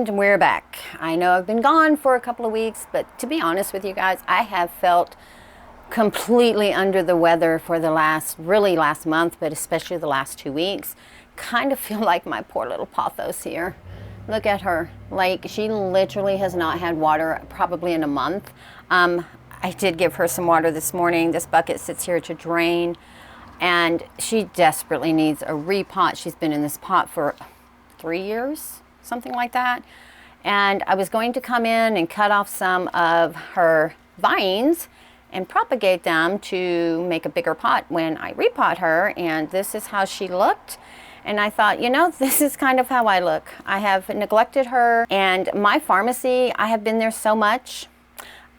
And we're back. I know I've been gone for a couple of weeks, but to be honest with you guys, I have felt completely under the weather for the last month, but especially the last 2 weeks. Kind of feel like my poor little pothos here. Look at her. Like, she literally has not had water probably in a month. I did give her some water this morning. This bucket sits here to drain, and she desperately needs a repot. She's been in this pot for 3 years, something like that. And I was going to come in and cut off some of her vines and propagate them to make a bigger pot when I repot her, and this is how she looked. And I thought, you know, this is kind of how I look. I have neglected her, and my pharmacy, I have been there so much.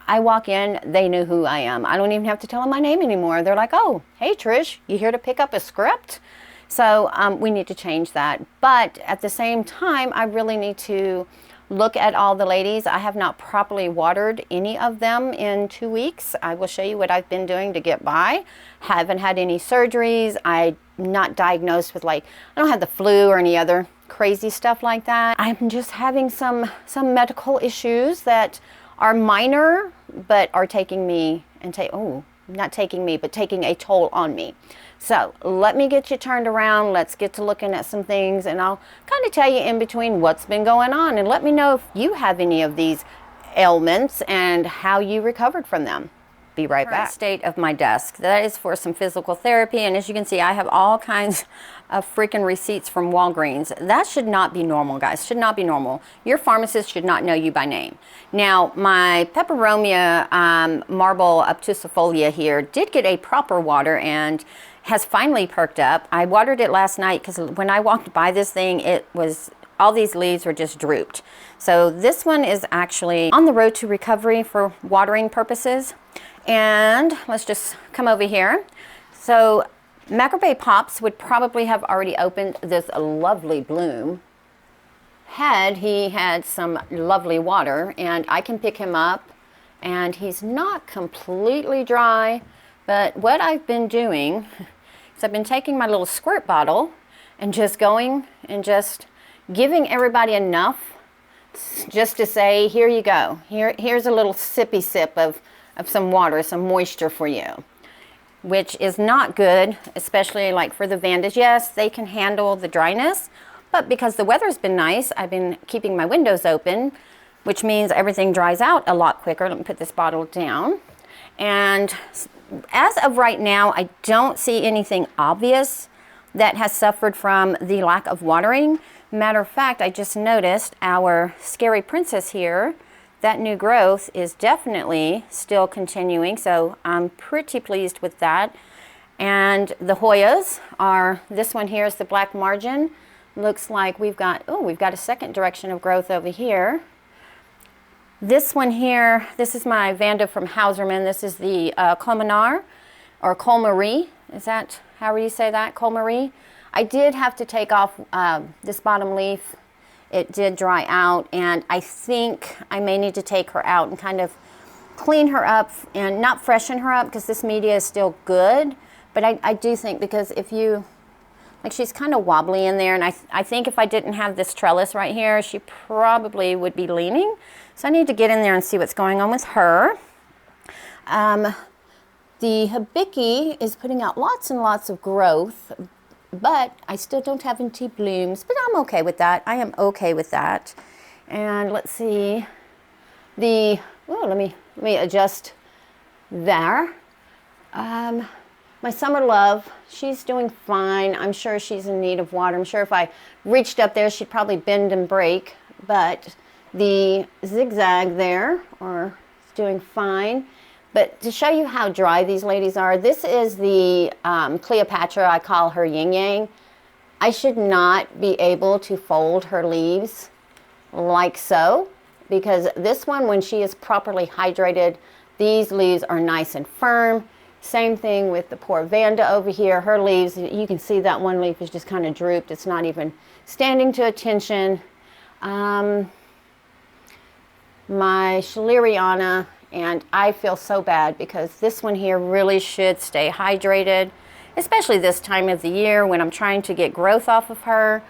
I walk in, they know who I am. I don't even have to tell them my name anymore. They're like, oh, hey Trish, you here to pick up a script? So we need to change that. But at the same time, I really need to look at all the ladies. I have not properly watered any of them in 2 weeks. I will show you what I've been doing to get by. Haven't had any surgeries. I'm not diagnosed with, like, I don't have the flu or any other crazy stuff like that. I'm just having some medical issues that are minor, but are taking me and not taking me, but taking a toll on me. So let me get you turned around. Let's get to looking at some things, and I'll kind of tell you in between what's been going on, and let me know if you have any of these ailments and how you recovered from them. Be right back. State of my desk. That is for some physical therapy, and as you can see, I have all kinds of freaking receipts from Walgreens. That should not be normal, guys. Should not be normal. Your pharmacist should not know you by name. Now, my peperomia marble obtusifolia here did get a proper water and has finally perked up. I watered it last night because when I walked by this thing, all these leaves were just drooped. So this one is actually on the road to recovery for watering purposes. And let's just come over here. So Macrobay Pops would probably have already opened this lovely bloom had he had some lovely water, and I can pick him up, and he's not completely dry. But what I've been doing is I've been taking my little squirt bottle and just going and just giving everybody enough just to say, here you go. Here's a little sippy sip of some water, some moisture for you, which is not good, especially like for the Vandas. Yes, they can handle the dryness, but because the weather's been nice, I've been keeping my windows open, which means everything dries out a lot quicker. Let me put this bottle down. And as of right now, I don't see anything obvious that has suffered from the lack of watering. Matter of fact, I just noticed our Scary Princess here, that new growth is definitely still continuing, so I'm pretty pleased with that. And the Hoyas are, this one here is the black margin. Looks like we've got a second direction of growth over here. This one here, this is my Vanda from Hauserman. This is the Colmenar, or Colmarie. Is that however you say that, Colmarie? I did have to take off this bottom leaf. It did dry out, and I think I may need to take her out and kind of clean her up and not freshen her up, because this media is still good. But I do think, because if you, like, she's kind of wobbly in there, and I think if I didn't have this trellis right here, she probably would be leaning. So I need to get in there and see what's going on with her. The Hibiki is putting out lots and lots of growth, but I still don't have any blooms, but I'm okay with that. I am okay with that. And let's see, let me adjust there. My Summer Love, she's doing fine. I'm sure she's in need of water. I'm sure if I reached up there, she'd probably bend and break, but the Zigzag there is doing fine. But to show you how dry these ladies are, this is the Cleopatra. I call her Yin Yang. I should not be able to fold her leaves like so, because this one, when she is properly hydrated, these leaves are nice and firm. Same thing with the poor Vanda over here. Her leaves, you can see that one leaf is just kind of drooped. It's not even standing to attention. My Schleiriana, and I feel so bad because this one here really should stay hydrated, especially this time of the year when I'm trying to get growth off of her.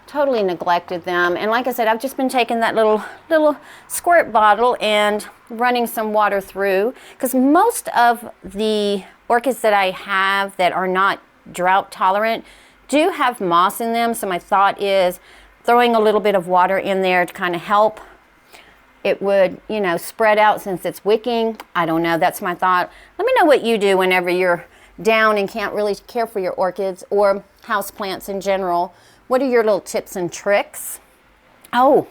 totally neglected them. And like I said, I've just been taking that little squirt bottle and running some water through, because most of the orchids that I have that are not drought tolerant do have moss in them. So my thought is throwing a little bit of water in there to kind of help. It would, you know, spread out since it's wicking. I don't know, that's my thought. Let me know what you do whenever you're down and can't really care for your orchids or houseplants in general. What are your little tips and tricks? Oh,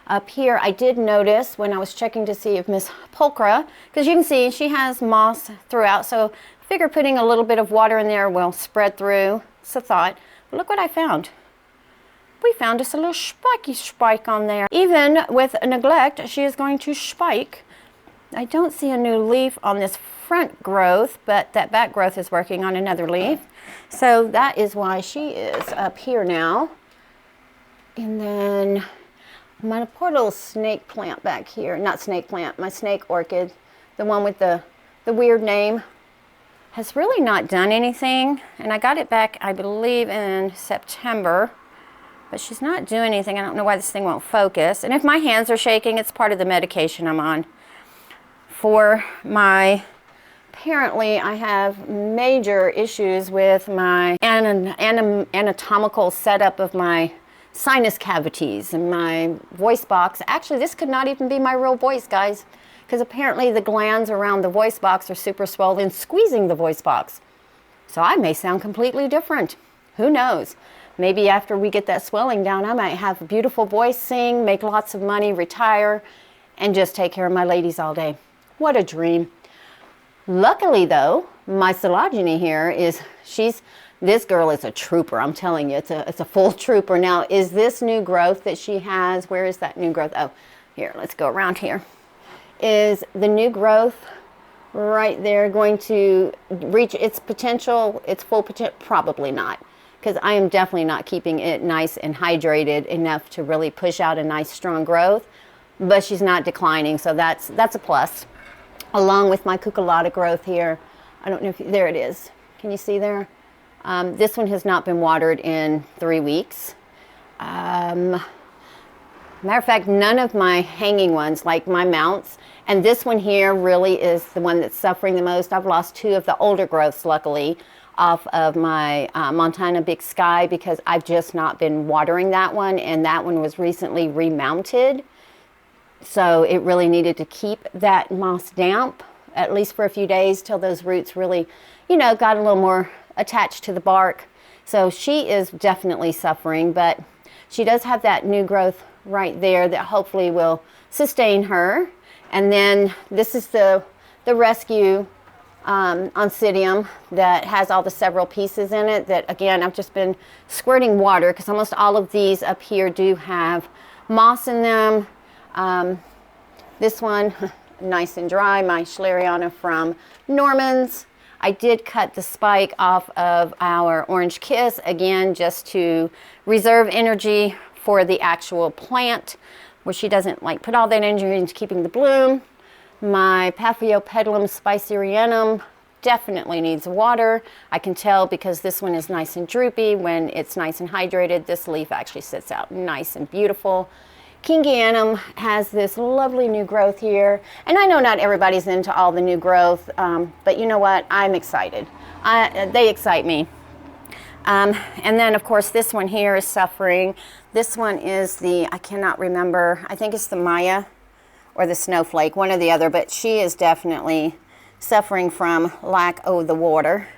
up here I did notice when I was checking to see if Miss Pulchra, because you can see she has moss throughout, so I figure putting a little bit of water in there will spread through. It's a thought. But look what I found. We found us a little spiky spike on there. Even with neglect, she is going to spike. I don't see a new leaf on this front growth, but that back growth is working on another leaf. So that is why she is up here now. And then my poor little snake plant back here, not snake plant, my snake orchid, the one with the weird name, has really not done anything. And I got it back, I believe, in September, but she's not doing anything. I don't know why this thing won't focus. And if my hands are shaking, it's part of the medication I'm on. For my, apparently I have major issues with my anatomical setup of my sinus cavities and my voice box. Actually, this could not even be my real voice, guys, because apparently the glands around the voice box are super swollen, squeezing the voice box. So I may sound completely different. Who knows? Maybe after we get that swelling down, I might have a beautiful voice, sing, make lots of money, retire, and just take care of my ladies all day. What a dream. Luckily though, my Silogeny here is, this girl is a trooper, I'm telling you, it's a full trooper. Now, is this new growth that she has, where is that new growth? Oh, here, let's go around here. Is the new growth right there going to reach its potential, its full potential? Probably not, because I am definitely not keeping it nice and hydrated enough to really push out a nice strong growth, but she's not declining, so that's a plus. Along with my cucullata growth here. I don't know if, there it is. Can you see there? This one has not been watered in 3 weeks. Matter of fact, none of my hanging ones, like my mounts, and this one here really is the one that's suffering the most. I've lost 2 of the older growths, luckily, off of my Montana Big Sky, because I've just not been watering that one, and that one was recently remounted. So it really needed to keep that moss damp, at least for a few days, till those roots really, you know, got a little more attached to the bark. So she is definitely suffering, but she does have that new growth right there that hopefully will sustain her. And then this is the rescue Oncidium that has all the several pieces in it that, again, I've just been squirting water, because almost all of these up here do have moss in them. This one, nice and dry, my Schleriana from Norman's. I did cut the spike off of our Orange Kiss, again, just to reserve energy for the actual plant, where she doesn't like put all that energy into keeping the bloom. My Paphiopedilum spicerianum definitely needs water. I can tell because this one is nice and droopy. When it's nice and hydrated, this leaf actually sits out nice and beautiful. Kingianum has this lovely new growth here, and I know not everybody's into all the new growth, but you know what, I'm excited. They excite me. And then of course this one here is suffering. This one is the, I cannot remember, I think it's the Maya or the Snowflake, one or the other, but she is definitely suffering from lack of the water.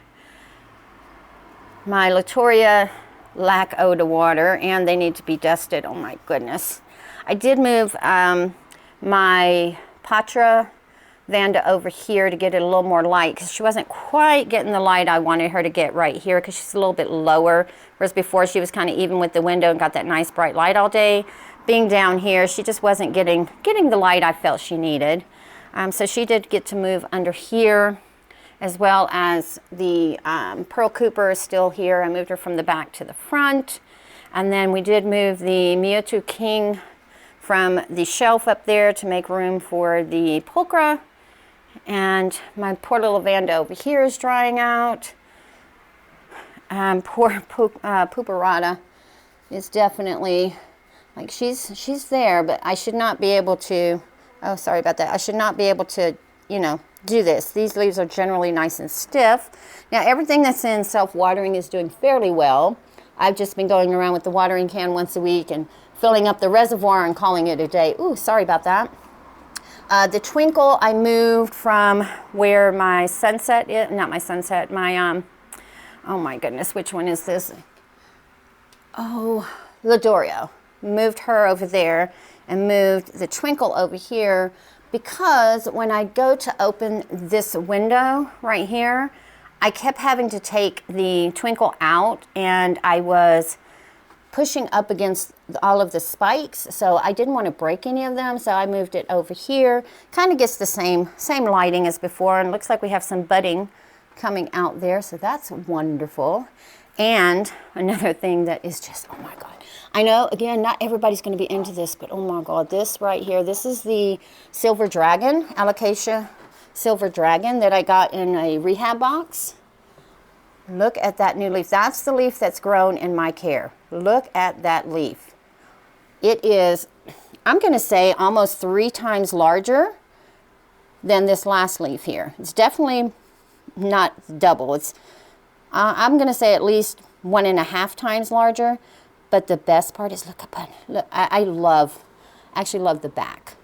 My Latoria lack of the water, and they need to be dusted. Oh my goodness. I did move my Patra Vanda over here to get it a little more light, because she wasn't quite getting the light I wanted her to get right here, because she's a little bit lower, whereas before she was kind of even with the window and got that nice bright light all day. Being down here, she just wasn't getting the light I felt she needed. So she did get to move under here, as well as the Pearl Cooper is still here. I moved her from the back to the front. And then we did move the Mewtwo King from the shelf up there to make room for the Pulchra. And my poor little Vanda over here is drying out. Poor Puparata. is definitely, like, she's there, but I should not be able to, oh, sorry about that. I should not be able to, you know, do this. These leaves are generally nice and stiff. Now, everything that's in self-watering is doing fairly well. I've just been going around with the watering can once a week and filling up the reservoir and calling it a day. Ooh, sorry about that. The twinkle, I moved from where my sunset is, not my sunset, my, oh my goodness, which one is this? Oh, Ladorio. Moved her over there and moved the twinkle over here because when I go to open this window right here, I kept having to take the twinkle out and I was pushing up against all of the spikes, so I didn't want to break any of them, so I moved it over here. Kind of gets the same lighting as before, and looks like we have some budding coming out there, so that's wonderful. And another thing that is just, oh my God. I know, again, not everybody's going to be into this, but oh my God, this right here, this is the Silver Dragon, Alocasia Silver Dragon that I got in a rehab box. Look at that new leaf. That's the leaf that's grown in my care. Look at that leaf. It is, I'm going to say, almost 3 times larger than this last leaf here. It's definitely not double. It's, I'm going to say at least 1.5 times larger. But the best part is, look, I actually love the back.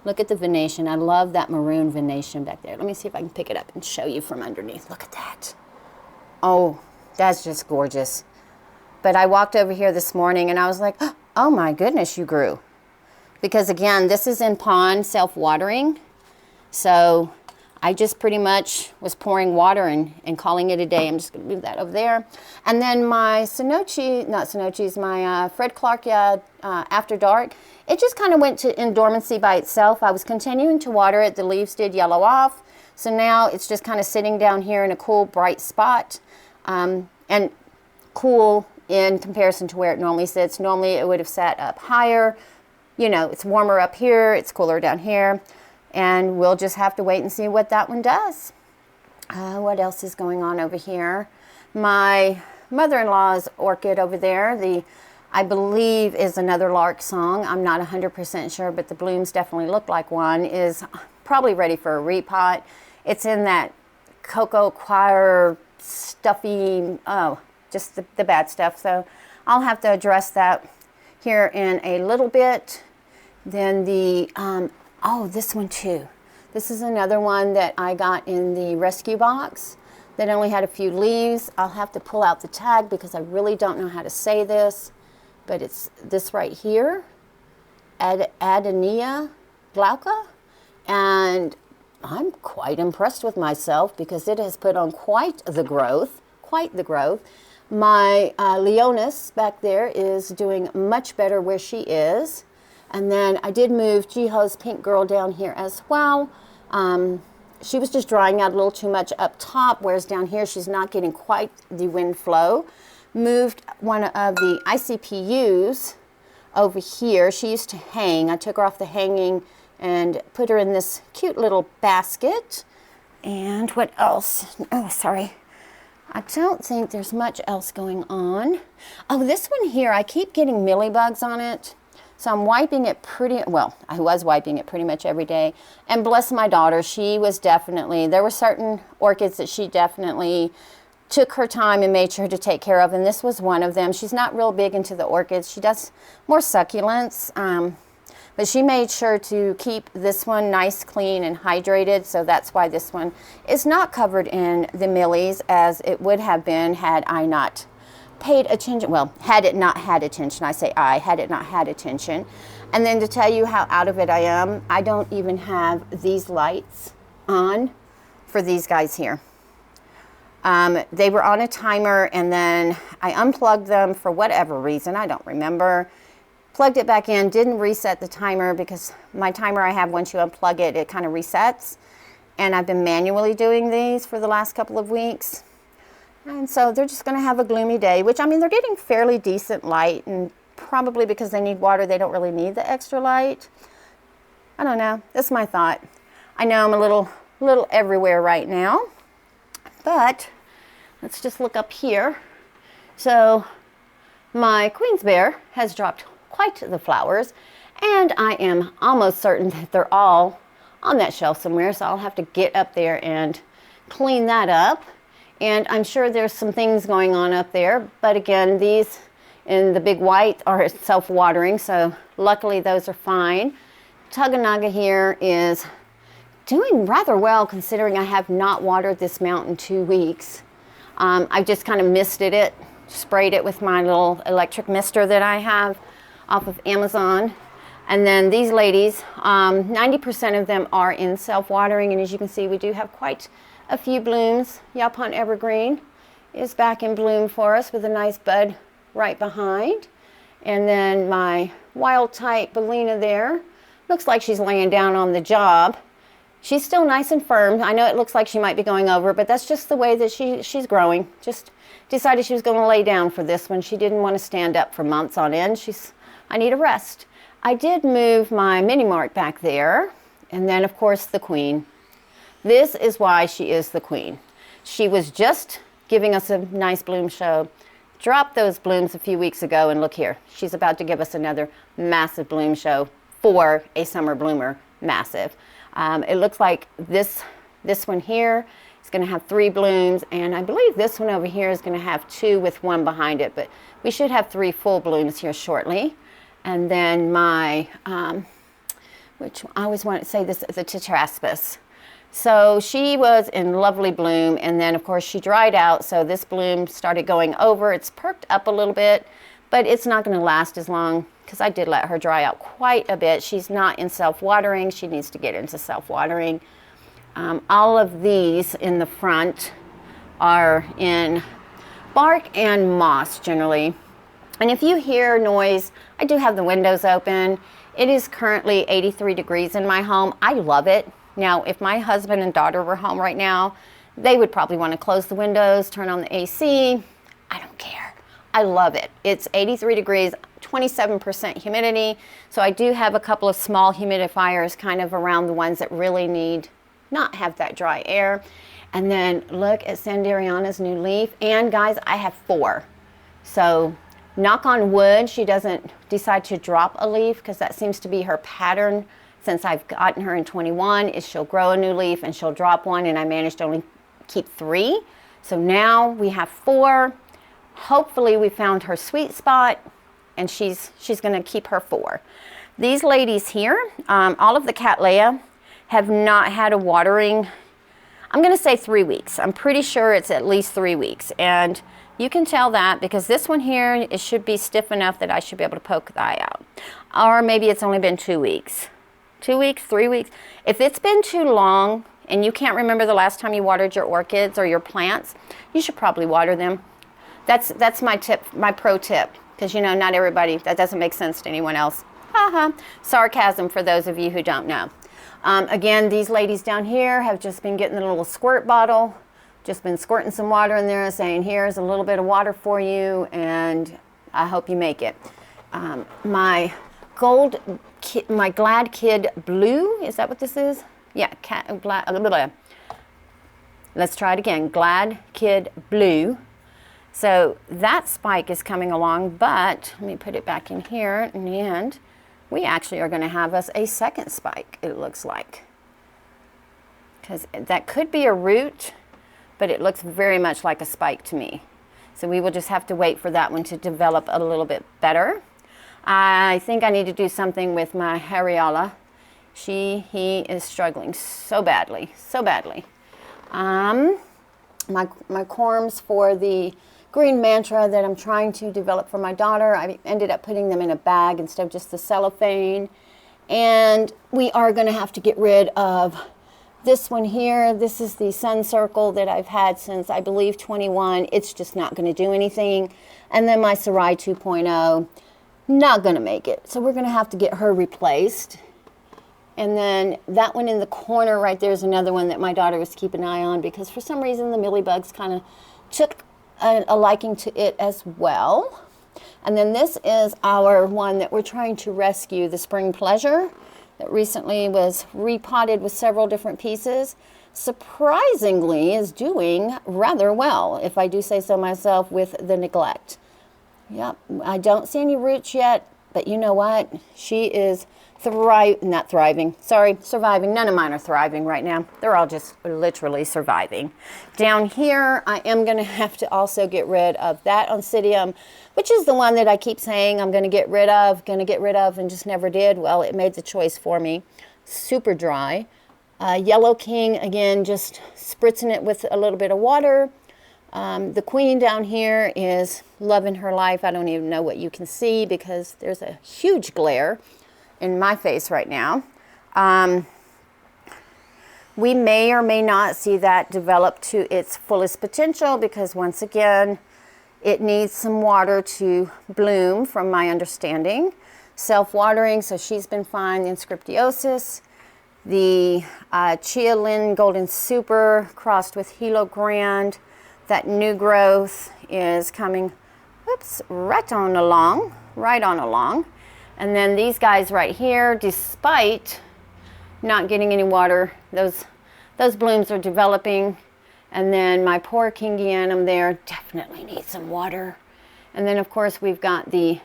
Look at the venation. I love that maroon venation back there. Let me see if I can pick it up and show you from underneath. Look at that. Oh, that's just gorgeous. But I walked over here this morning and I was like, oh my goodness, you grew. Because again, this is in pond self-watering. So I just pretty much was pouring water and calling it a day. I'm just going to move that over there. And then my my Fred Clarkia After Dark, it just kind of went in dormancy by itself. I was continuing to water it. The leaves did yellow off. So now it's just kind of sitting down here in a cool, bright spot. And cool in comparison to where it normally sits. Normally it would have sat up higher. You know, it's warmer up here. It's cooler down here. And we'll just have to wait and see what that one does. What else is going on over here? My mother-in-law's orchid over there, I believe is another lark song. I'm not 100% sure, but the blooms definitely look like one, is probably ready for a repot. It's in that cocoa choir stuffy, oh, just the bad stuff. So I'll have to address that here in a little bit. Then oh, this one too. This is another one that I got in the rescue box that only had a few leaves. I'll have to pull out the tag because I really don't know how to say this, but it's this right here, Adenia glauca, and I'm quite impressed with myself because it has put on quite the growth. My Leonis back there is doing much better where she is. And then I did move Jiho's Pink Girl down here as well. She was just drying out a little too much up top, whereas down here she's not getting quite the wind flow. Moved one of the ICPUs over here. She used to hang. I took her off the hanging and put her in this cute little basket. And what else? Oh, sorry. I don't think there's much else going on. Oh, this one here, I keep getting mealybugs on it. So I'm wiping it I was wiping it pretty much every day. And bless my daughter, there were certain orchids that she definitely took her time and made sure to take care of, and this was one of them. She's not real big into the orchids. She does more succulents, but she made sure to keep this one nice, clean, and hydrated, so that's why this one is not covered in the mealies as it would have been had I not paid attention. Well, had it not had attention. Had it not had attention. And then to tell you how out of it I am, I don't even have these lights on for these guys here. They were on a timer and then I unplugged them for whatever reason. I don't remember. Plugged it back in, didn't reset the timer because my timer I have, once you unplug it, it kind of resets. And I've been manually doing these for the last couple of weeks. And so they're just going to have a gloomy day, which, I mean, they're getting fairly decent light, and probably because they need water, they don't really need the extra light. I don't know. That's my thought. I know I'm a little everywhere right now, but let's just look up here. So My Queen's Bear has dropped quite the flowers, and I am almost certain that they're all on that shelf somewhere, so I'll have to get up there and clean that up. And I'm sure there's some things going on up there, but again, these in the big white are self-watering, so luckily those are fine. Tuganaga here is doing rather well considering I have not watered this mount in 2 weeks. I just kind of misted it, sprayed it with my little electric mister that I have off of Amazon. And then these ladies, 90% of them are in self-watering, and as you can see, we do have quite a few blooms. Yaupon Evergreen is back in bloom for us with a nice bud right behind. And then my wild type Bellina there, looks like she's laying down on the job. She's still nice and firm. I know it looks like she might be going over, but that's just the way that she's growing. Just decided she was going to lay down for this one. She didn't want to stand up for months on end. I need a rest. I did move my mini mark back there, and then of course the Queen. This is why she is the Queen. She was just giving us a nice bloom show, dropped those blooms a few weeks ago, and look here, she's about to give us another massive bloom show for a summer bloomer, massive. It looks like this one here is going to have 3 blooms, and I believe this one over here is going to have 2 with 1 behind it, but we should have 3 full blooms here shortly. And then my, which I always want to say this, the Tetraspis. So she was in lovely bloom, and then of course she dried out, so this bloom started going over. It's perked up a little bit, but it's not going to last as long because I did let her dry out quite a bit. She's not in self-watering. She needs to get into self-watering. All of these in the front are in bark and moss generally. And if you hear noise, I do have the windows open. It is currently 83 degrees in my home. I love it. Now, if my husband and daughter were home right now, they would probably want to close the windows, turn on the AC. I don't care. I love it. It's 83 degrees, 27% humidity. So I do have a couple of small humidifiers kind of around the ones that really need not have that dry air. And then look at Sandariana's new leaf. And guys, I have 4. So knock on wood, she doesn't decide to drop a leaf, because that seems to be her pattern since I've gotten her in 21, is she'll grow a new leaf and she'll drop one, and I managed to only keep 3. So now we have 4. Hopefully we found her sweet spot, and she's going to keep her 4. These ladies here, all of the Cattleya, have not had a watering, I'm going to say 3 weeks. I'm pretty sure it's at least 3 weeks. And you can tell that because this one here, it should be stiff enough that I should be able to poke the eye out. Or maybe it's only been 2 weeks. 2 weeks, 3 weeks. If it's been too long and you can't remember the last time you watered your orchids or your plants, you should probably water them. That's my tip, my pro tip, because you know, not everybody, that doesn't make sense to anyone else. Haha, sarcasm for those of you who don't know. Again, these ladies down here have just been getting the little squirt bottle, just been squirting some water in there, saying here's a little bit of water for you, and I hope you make it. My Glad Kid Blue, is that what this is? Yeah, let's try it again, Glad Kid Blue. So that spike is coming along, but let me put it back in here, and we actually are going to have us a second spike, it looks like. Because that could be a root, but it looks very much like a spike to me. So we will just have to wait for that one to develop a little bit better. I think I need to do something with my Harriala. He is struggling so badly, so badly. My corms for the green mantra that I'm trying to develop for my daughter, I ended up putting them in a bag instead of just the cellophane. And we are going to have to get rid of this one here. This is the sun circle that I've had since I believe 21. It's just not going to do anything. And then my Sarai 2.0, not going to make it. So we're going to have to get her replaced. And then that one in the corner right there is another one that my daughter was keeping an eye on, because for some reason the mealybugs kind of took a liking to it as well. And then this is our one that we're trying to rescue, the Spring Pleasure, that recently was repotted with several different pieces. Surprisingly is doing rather well, if I do say so myself, with the neglect. Yep, I don't see any roots yet, but you know what? She is surviving. None of mine are thriving right now. They're all just literally surviving. Down here, I am going to have to also get rid of that Oncidium, which is the one that I keep saying I'm going to get rid of, and just never did. Well, it made the choice for me. Super dry. Yellow King, again, just spritzing it with a little bit of water. The queen down here is loving her life. I don't even know what you can see because there's a huge glare in my face right now. We may or may not see that develop to its fullest potential because once again, it needs some water to bloom from my understanding. Self-watering, so she's been fine. The Inscriptiosis, the Chia Lin Golden Super crossed with Hilo Grand. That new growth is coming, right on along. And then these guys right here, despite not getting any water, those blooms are developing. And then my poor Kingianum there definitely needs some water. And then of course we've got the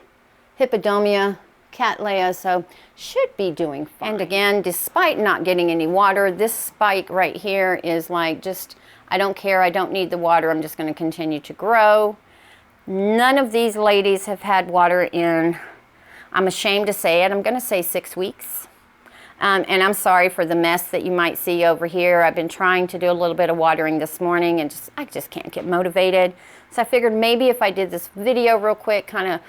Hippodomia Cattleya, so should be doing fine. And again, despite not getting any water, this spike right here is like just, I don't care, I don't need the water, I'm just going to continue to grow. None of these ladies have had water in, I'm ashamed to say it, I'm going to say 6 weeks. And I'm sorry for the mess that you might see over here. I've been trying to do a little bit of watering this morning and I just can't get motivated. So I figured maybe if I did this video real quick, kind of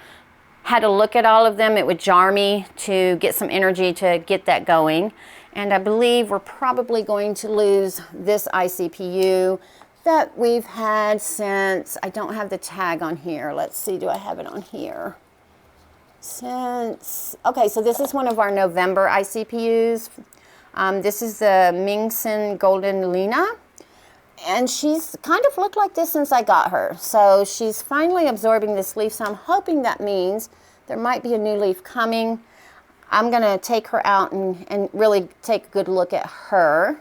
had a look at all of them, it would jar me to get some energy to get that going. And I believe we're probably going to lose this ICPU that we've had since, I don't have the tag on here. Let's see, do I have it on here? Okay, so this is one of our November ICPUs. This is the Mingsen Golden Lena. And she's kind of looked like this since I got her. So she's finally absorbing this leaf. So I'm hoping that means there might be a new leaf coming. I'm going to take her out and really take a good look at her.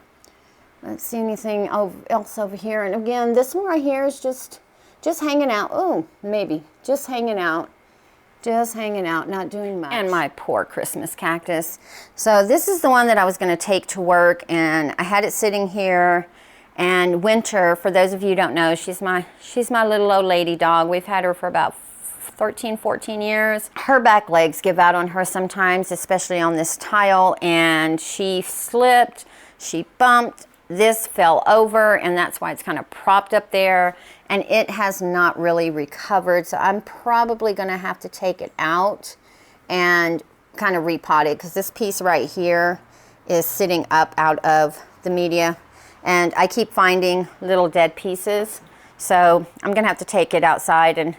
Let's see anything else over here. And again, this one right here is just hanging out. Oh, maybe just hanging out. Just hanging out, not doing much. And my poor Christmas cactus. So this is the one that I was going to take to work, and I had it sitting here. And Winter, for those of you who don't know, she's my little old lady dog. We've had her for about 13, 14 years. Her back legs give out on her sometimes, especially on this tile, and she slipped, she bumped, this fell over, and that's why it's kind of propped up there, and it has not really recovered. So I'm probably going to have to take it out and kind of repot it, because this piece right here is sitting up out of the media. And I keep finding little dead pieces. So I'm going to have to take it outside and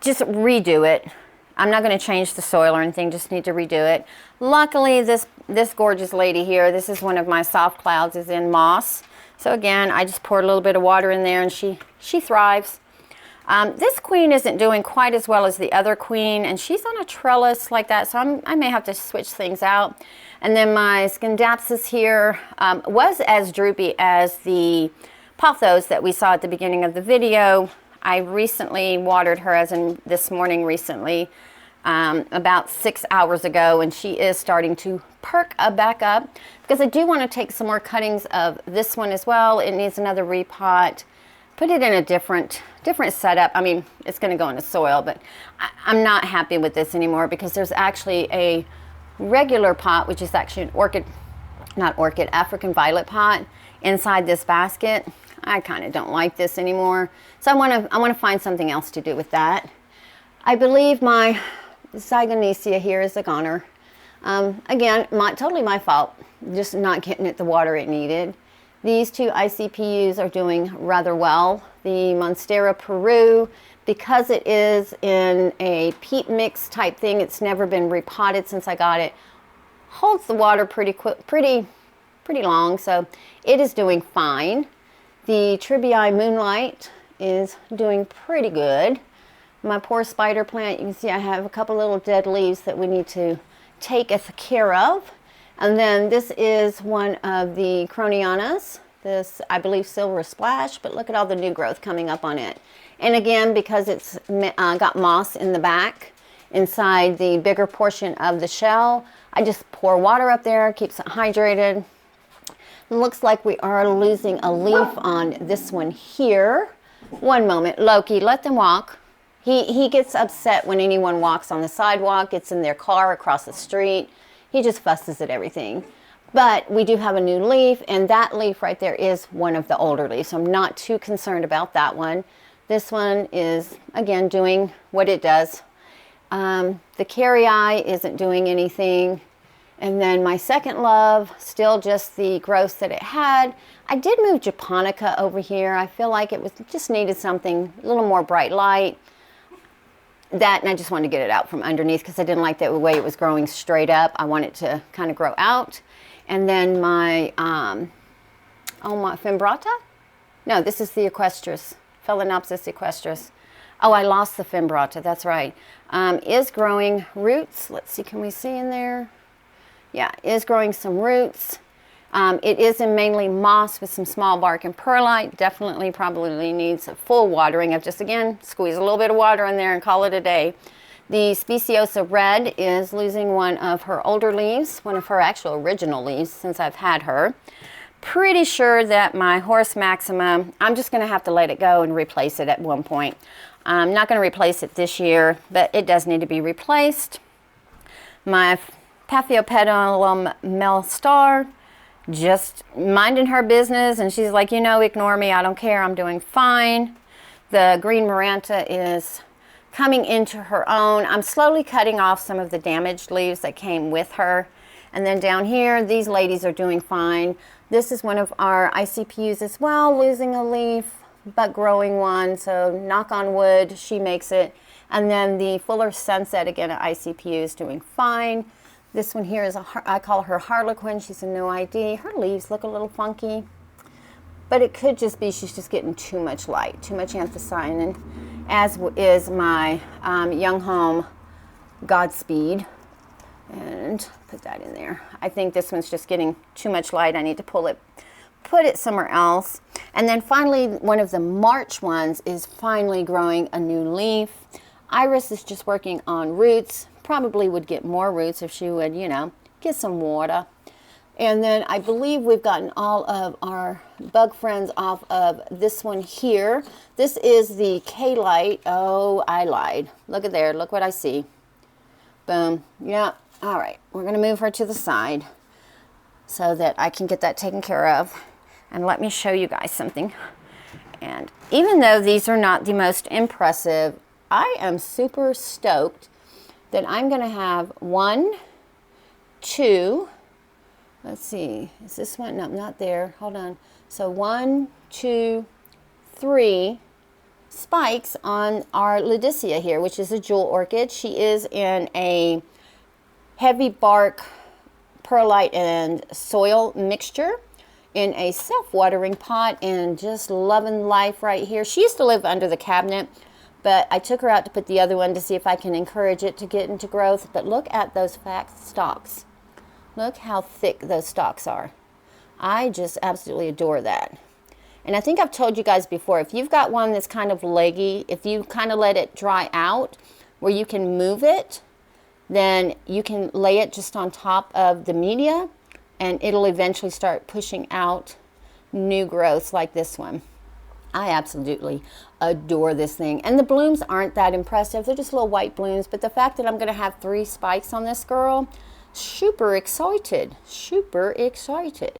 just redo it. I'm not going to change the soil or anything, just need to redo it. Luckily, this gorgeous lady here, this is one of my soft clouds, is in moss. So again, I just poured a little bit of water in there and she thrives. This queen isn't doing quite as well as the other queen, and she's on a trellis like that, so I may have to switch things out. And then my Scindapsus here was as droopy as the pothos that we saw at the beginning of the video. I recently watered her, as in this morning recently, about 6 hours ago, and she is starting to perk back up, because I do want to take some more cuttings of this one as well. It needs another repot. Put it in a different setup. I mean, it's going to go in the soil, but I'm not happy with this anymore, because there's actually a regular pot, which is actually an African violet pot inside this basket. I kind of don't like this anymore. So I want to find something else to do with that. I believe my Zygonesia here is a goner. Again, totally my fault, just not getting it the water it needed. These two ICPUs are doing rather well. The Monstera Peru, because it is in a peat mix type thing, it's never been repotted since I got it, holds the water pretty long, so it is doing fine. The Tribii Moonlight is doing pretty good. My poor spider plant, you can see I have a couple little dead leaves that we need to take care of. And then this is one of the Cronianas, this, I believe, Silver Splash, but look at all the new growth coming up on it. And again, because it's got moss in the back, inside the bigger portion of the shell, I just pour water up there, keeps it hydrated. It looks like we are losing a leaf on this one here. One moment, Loki, let them walk. He gets upset when anyone walks on the sidewalk, gets in their car across the street. He just fusses at everything. But we do have a new leaf, and that leaf right there is one of the older leaves, so I'm not too concerned about that one. This one is, again, doing what it does. The Carry Eye isn't doing anything. And then my second love, still just the growth that it had. I did move Japonica over here. I feel like it was just needed something a little more bright light. That, and I just wanted to get it out from underneath because I didn't like the way it was growing straight up. I want it to kind of grow out. And then my, my Fimbrata? No, this is the Equestris, Phalaenopsis equestris. Oh, I lost the Fimbrata, that's right. Is growing roots. Let's see, can we see in there? Yeah, is growing some roots. It is in mainly moss with some small bark and perlite. Definitely probably needs a full watering of just, again, squeeze a little bit of water in there and call it a day. The Speciosa Red is losing one of her older leaves, one of her actual original leaves since I've had her. Pretty sure that my Horse Maxima, I'm just going to have to let it go and replace it at one point. I'm not going to replace it this year, but it does need to be replaced. My Paphiopedilum Mel Star, just minding her business, and she's like, you know, ignore me, I don't care, I'm doing fine. The Green Maranta is coming into her own. I'm slowly cutting off some of the damaged leaves that came with her. And then down here, these ladies are doing fine. This is one of our ICPUs as well, losing a leaf, but growing one, so knock on wood, she makes it. And then the Fuller Sunset, again, at ICPU, is doing fine. This one here is, I call her Harlequin. She's a new ID. Her leaves look a little funky, but it could just be she's just getting too much light, too much anthocyanin, as is my Young Home Godspeed. And put that in there. I think this one's just getting too much light. I need to put it somewhere else. And then finally, one of the March ones is finally growing a new leaf. Iris is just working on roots. Probably would get more roots if she would, you know, get some water. And then I believe we've gotten all of our bug friends off of this one here. This is the K-Light. Oh, I lied. Look at there. Look what I see. Boom. Yeah. All right. We're going to move her to the side so that I can get that taken care of. And let me show you guys something. And even though these are not the most impressive, I am super stoked that I'm going to have 1, 2, let's see, is this one? No, not there. Hold on. So 1, 2, 3 spikes on our Ladicea here, which is a jewel orchid. She is in a heavy bark perlite and soil mixture in a self-watering pot, and just loving life right here. She used to live under the cabinet, but I took her out to put the other one to see if I can encourage it to get into growth. But look at those fat stalks. Look how thick those stalks are. I just absolutely adore that. And I think I've told you guys before, if you've got one that's kind of leggy, if you kind of let it dry out where you can move it, then you can lay it just on top of the media and it'll eventually start pushing out new growths like this one. I absolutely adore this thing. And the blooms aren't that impressive. They're just little white blooms. But the fact that I'm going to have 3 spikes on this girl, super excited. Super excited.